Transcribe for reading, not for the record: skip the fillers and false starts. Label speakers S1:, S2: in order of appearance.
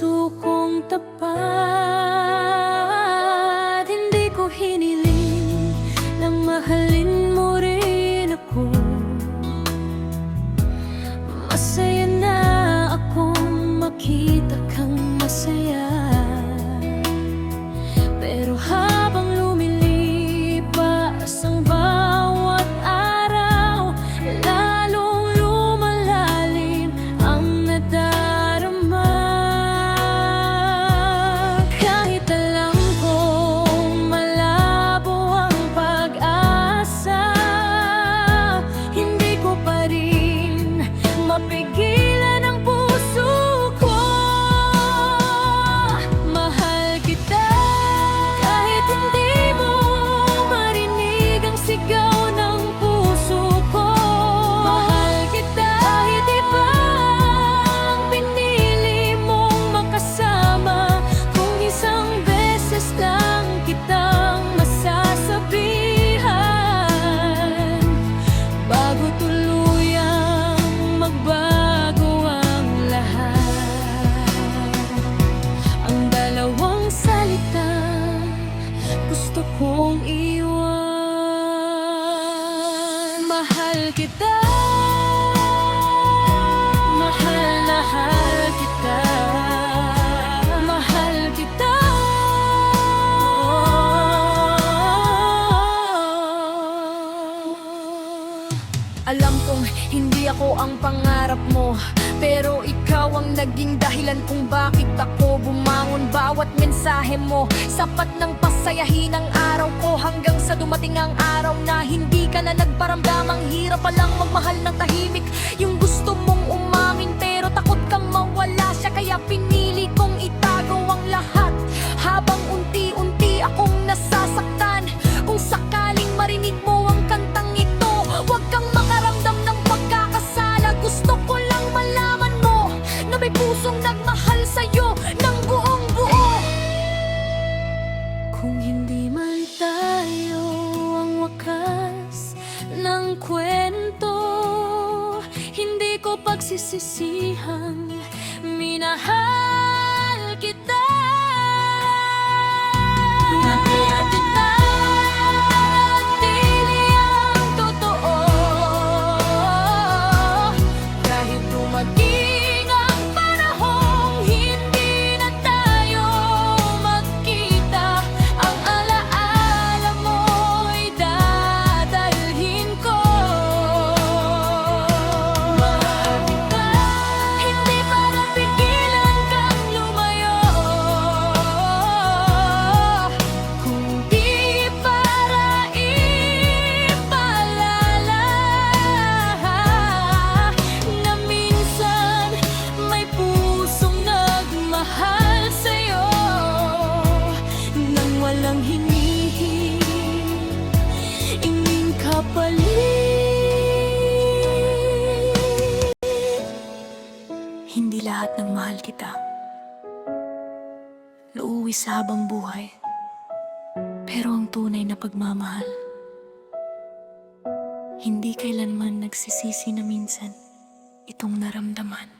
S1: puso kong tapat. Hindi ko hiniling na mahalin mo rin ako. Masaya na akong makita kang masaya. Pero habang lumilipas ang bawat araw, lalong lumalalim ang nadarama. Kahit alam kong malabo ang pag-asa, hindi ko pa rin mapigilan ang puso ko. Mahal kita kahit hindi mo marinig ang sigaw ng puso ko. Mahal kita kahit iba ang pinili mong makasama. Kung isang beses lang kitang masasabihan, bago tuluyang magbago ang lahat. Ang dalawang salita gusto kong iwan. Mahal kita, mahal na mahal kita, mahal kita. Alam kong hindi ako ang pangarap mo, pero ikaw ang naging dahilan kung bakit ako bumangon. Bawat mensahe mo, sapat ng pasayahin ang araw ko, hanggang sa dumating ang araw na hindi ka na nagparamdam. Ang hirap palang magmahal ng tahimik, yung gusto mong umamin pero takot kang mawala siya. Kaya pinili kong itago ang lahat habang unti-unti akong nasasaktan. Kung sakaling marinig mo ang kantang ito, huwag kang makaramdam ng pagkakasala. Gusto ko lang malaman mo na may pusong nagmahal sa'yo ng buong buo. Kung hindi man tayo ang wakas ng kwento, hindi ko pagsisisihang minahal kita. Nanatili ang totoo, kahit dumaging ang panahong hindi na tayo magkita. Ang alaala mo'y dadalhin ko. Mahal kita, hindi para pigilan kang lumayo, kundi para ipaalala na minsan may pusong nagmahal sa'yo nang walang hinihinging kapalit. Hindi lahat ng mahal kita nauuwi sa habang buhay, pero ang tunay na pagmamahal hindi kailanman nagsisisi na minsan itong naramdaman.